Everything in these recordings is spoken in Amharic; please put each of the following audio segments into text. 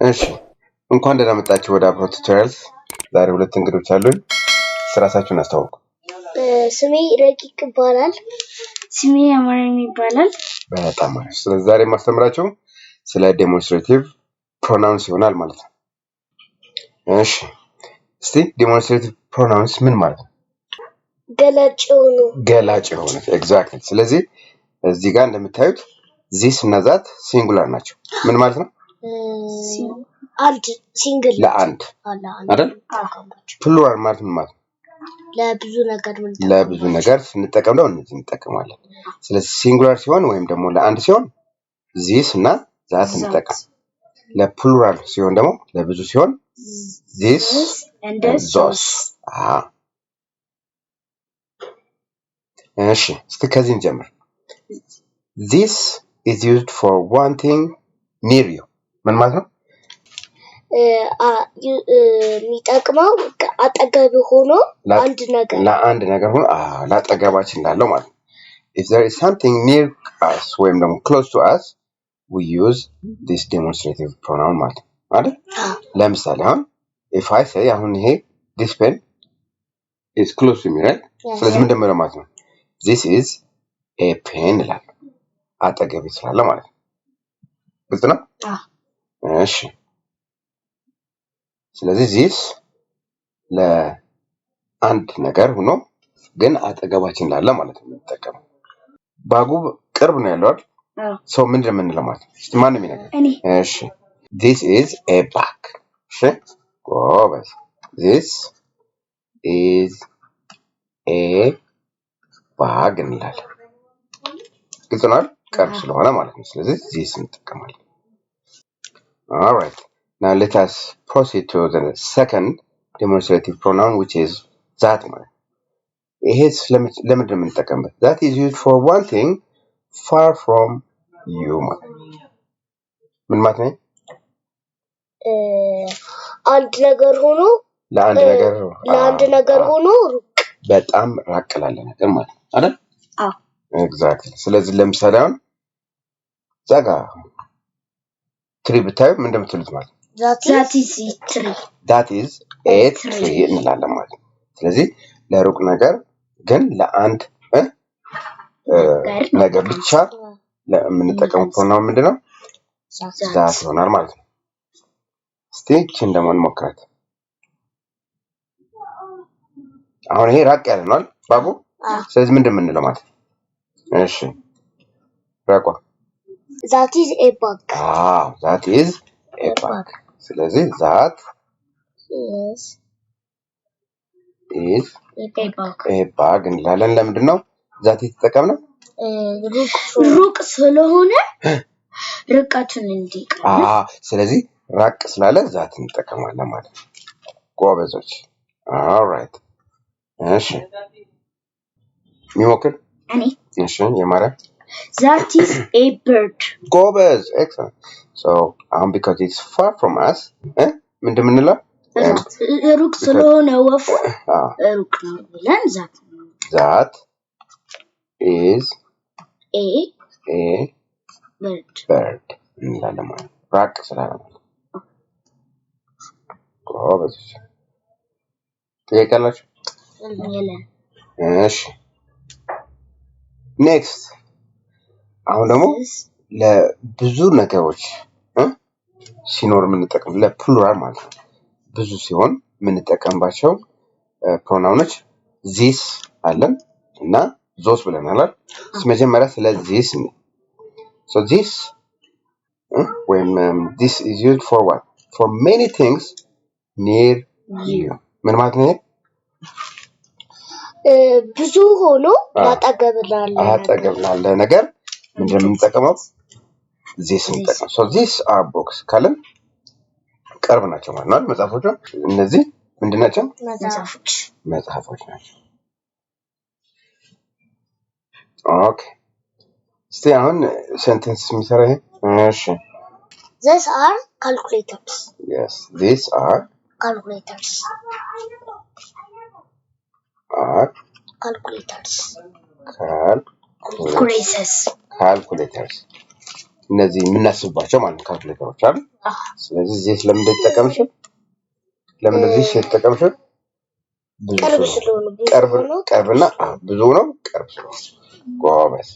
እሺ እንኳን ደህና መጣችሁ ወደ አብሮ ቱቶሪያልስ። ዛሬ ሁለት እንግዶች አሉኝ። ራሳችሁን አስተዋውቁ። ስሜ ረቂቅ ይባላል። ስሜ አማረኝ ይባላል። በጣም አሪፍ። ስለዚህ ዛሬ ማስተምራችሁ ስለ ዴሞንስትሬቲቭ ፕሮናውንስ ይሆናል ማለት ነው። እሺ እስቲ ዴሞንስትሬቲቭ ፕሮናውንስ ምን ማለት ነው? ገላጭ የሆኑ ኤግዛክትሊ። ስለዚህ እዚህ ጋር እንደምታዩት ዚስ እና ዛት ሲንጉላር ናቸው። ምን ማለት ነው? አንድ ሲንግል ለአንድ አይደል? ፕሉራል ማለት ምን ማለት ነው? ለብዙ ነገር ስንጠቀም ነው እነዚህ እንጠቀማለን። ስለዚህ ሲንጉላር ሲሆን ወይም ደግሞ ለአንድ ሲሆን ዚስ እና ዛት እንጠቀም። ለፕሉራል ሲሆን ደግሞ ለብዙ ሲሆን ዚስ and those። እሺ እስቲ ከዚህ እንጀምር። This is used for one thing near you። ምን ማለት ነው? የሚጠቅመው አጠገብ ሆኖ ለአንድ ነገር ሆኖ ለአጠገባችን ላለው ማለት ነው። If there is something near us ወይም ደግሞ close to us, we use this demonstrative pronoun ማለት ነው አይደል? ለምሳሌ አሁን if I say አሁን ይሄ this pen is close to me, right? ስለዚህ ምን እንደምለው ማለት ነው? This is a pen እላለሁ። አጠገቤ ስላለ ማለት ነው። ግልጽ ነው? እሺ ስለዚህ this ለአንድ ነገር ሆኖ ግን አጠገባችን ላለ ማለት ነው የምንጠቀመው። ባጉ ቅርብ ነው ያለው አይደል? ሰው ምንድን ነው የምንለው ማለት ነው? እስቲ ማን ነው የሚነግረኝ? እሺ this is a bag። እሺ ጎበዝ። this is a bag እንላለን። ግልጽ ነው አይደል? ቅርብ ስለሆነ ማለት ነው። ስለዚህ this እንጠቀማለን። All right. Now let us proceed to the second demonstrative pronoun, which is that one. ይሄስ ለምንድን ነው የምንጠቀምበት? That is used for one thing far from you ማለት ነው። ምን ማለት ነው? አንድ ነገር ሆኖ ለአንድ ነገር ሆኖ በጣም ራቅ ላለ ነገር ማለት ነው አይደል? ኤግዛክትሊ። ስለዚህ ለምሳሌ አሁን ዛጋ ትሪ ብታዩ ምን እንደምትሉት ማለት ነው? that is a tree እንላለን ማለት ነው። ስለዚህ ለሩቅ ነገር ግን ለአንድ ነገር ብቻ ለምንጠቀመው ፕሮናውን ምንድነው? ዛት ይሆናል ማለት ነው። እስቲ እቺን ደግሞ እንሞክራት። አሁን ይሄ ራቅ ያለ ነው አይደል ባቡ? ስለዚህ ምንድን የምንለው ማለት ነው? እሺ ራቋ that is a bag። that is a bag። ስለዚህ that is a bag እንላለን። ለምንድን ነው ዛት የተጠቀምነው? ሩቅ ስለሆነ ርቀቱን እንዲቀር። ስለዚህ ራቅ ስላለ ዛት እንጠቀማለን ማለት ነው። ጎበዞች። all right። እሺ ሚሞክር እሺ የማርያም that is a bird። ጎበዝ excellent። so because it's far from us ምንድን የምንለው? ሩቅ ስለሆነ ወፉ ሩቅ ነው ብለን that is a bird እንላለን ማለት ነው። ራቅ ስላለ ማለት ነው። ጎበዝ። ጥያቄ አላችሁ? እሺ ኔክስት አሁን ደግሞ ለብዙ ነገሮች ሲኖር የምንጠቀም ለፕሉራል ማለት ነው። ብዙ ሲሆን የምንጠቀምባቸው ፕሮናውኖች ዚስ አለን እና ዞስ ብለናል አይደል? መጀመሪያ ስለ ዚስ ነው። so this when this is used for what? for many things near you። ምን ማለት ነው? ብዙ ሆኖ አጠገብ ላለ ነገር ምንድን ነው የምንጠቀመው? this እንጠቀም። so these are books ካለን ቅርብ ናቸው ማለት ነው። መጽሐፎች እነዚህ ምንድን ናቸው? መጽሐፎች ናቸው። ኦኬ እስቲ አሁን ሴንተንስ የሚሰራ ይሄ እሺ these are calculators። yes these are calculators እነዚህ የምናስብባቸው ማለት ነው ካልኩሌተሮች አይደል? ስለዚህ ዚስ ለምን ተጠቀምሽው? ለምን ዚስ ተጠቀምሽው? ቅርብና ብዙ ነው ቅርብ ስለሆነ ጎበዝ።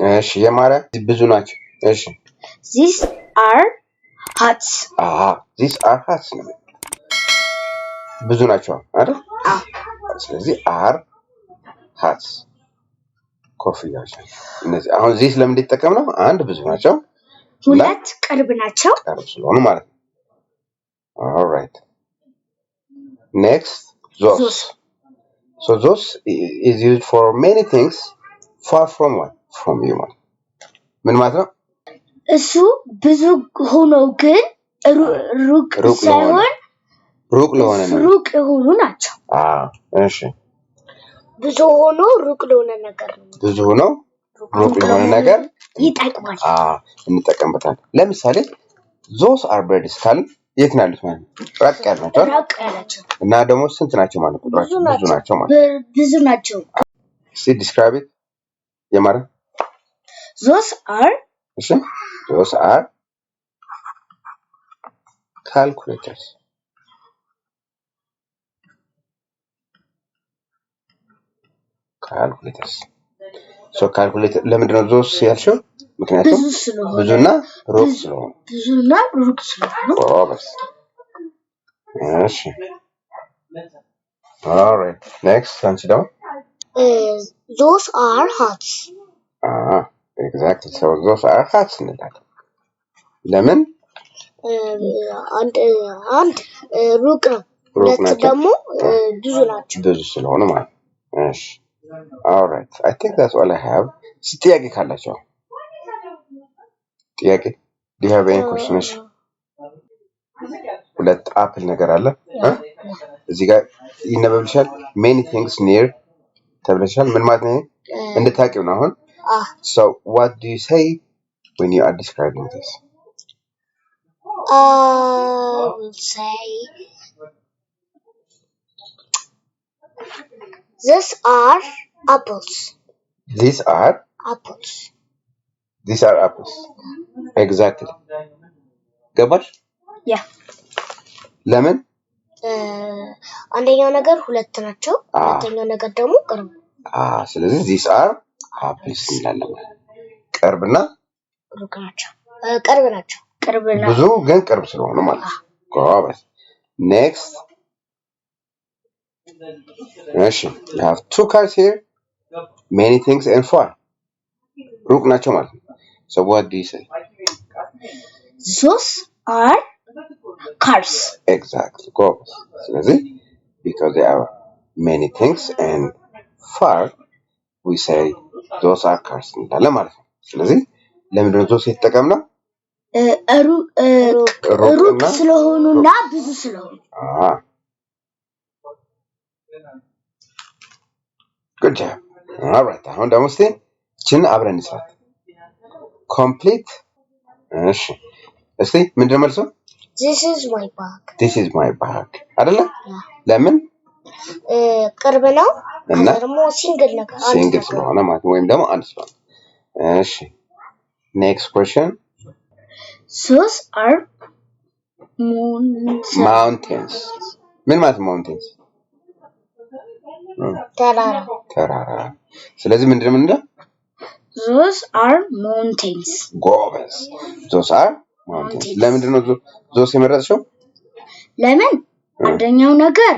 እሺ የማርያ ብዙ ናቸው። እሺ these are hats these are hats ነው ብዙ ናቸው አይደል? ስለዚህ are hats ኮፍያዎች እነዚህ አሁን ዚስ ለምን ተጠቀም ነው? አንድ ብዙ ናቸው፣ ሁለት ቅርብ ናቸው ቅርብ ስለሆኑ ማለት ነው። alright next those. So those is used for many things far from what? From you. ምን ማለት ነው? እሱ ብዙ ሆኖ ግን ሩቅ ሳይሆን ሩቅ ለሆነ ነው። ሩቅ የሆኑ ናቸው። እሺ ብዙ ሆኖ ሩቅ ለሆነ ነገር ነው። ብዙ ሆኖ ሩቅ ለሆነ ነገር ይጠቅማል። እንጠቀምበታለን። ለምሳሌ those are birds ካልን የት ነው ያሉት ማለት ነው? ራቅ ያላቸው እና ደግሞ ስንት ናቸው ማለት ነው? ብዙ ናቸው ማለት ብዙ ናቸው። See describe it የማረ those are እሺ those are calculators so calculator ለምንድን ነው those ያልሽው? ምክንያቱም ብዙና ሩቅ ስለሆነ እሺ alright next አንቺ ደግሞ those are hats exactly so those are hats እንላለን። ለምን አንድ ሩቅ ነው፣ ሁለት ደግሞ ብዙ ናቸው፣ ብዙ ስለሆነ ማለት እሺ alright I think that's all I have። ጥያቄ ካላችሁ ጥያቄ do you have any questions? ሁለት አፕል ነገር አለ እዚህ ጋር ይነበብልሻል። many things near ተብለሻል። ምን ማለት ነው? እንድታቂው ነው አሁን so what do you say when you are describing this? I will say these are apples. These are apples. These are apples. Exactly. ገባሽ? Yeah. ለምን? አንደኛው ነገር ሁለት ናቸው፣ ሁለተኛው ነገር ደግሞ ቅርብ። ስለዚህ these are apples እንላለን። ቅርብና ሩቅ ናቸው። ቅርብ ናቸው። ቅርብና ብዙ ግን ቅርብ ስለሆነ ማለት ነው። ጎበዝ። next እሺ you have two cars here many things and far ሩቅ ናቸው ማለት ነው። so what do you say? those are cars. Exactly. ጎበዝ። ስለዚህ because they are many things and far we say those are cars እንላለን ማለት ነው። ስለዚህ ለምንድን ነው those የተጠቀምነው? ሩቅ ስለሆኑና ብዙ ስለሆኑ። good job. alright አሁን ደግሞ እስቲ እቺን አብረን እንስራት። complete እሺ እስቲ ምንድነው መልሱ? this is my bag. this is my bag አይደለ? ለምን? ቅርብ ነው እና ደግሞ ሲንግል ነገር ሲንግል ስለሆነ ማለት ወይም ደግሞ አንድ ስለሆነ። እሺ next question. those are mountains. ምን ማለት mountains? ተራራ። ስለዚህ ምንድነው የምንለው? those are mountains. ጎበዝ። those are mountains. ለምንድን ነው those የመረጥሽው? ለምን? አንደኛው ነገር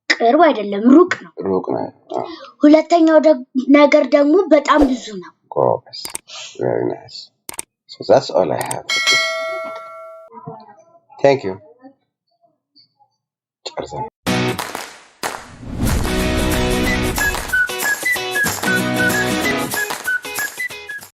ቅርብ አይደለም፣ ሩቅ ነው። ሁለተኛው ነገር ደግሞ በጣም ብዙ ነው። ጎበዝ። very nice. so that's all I have. thank you.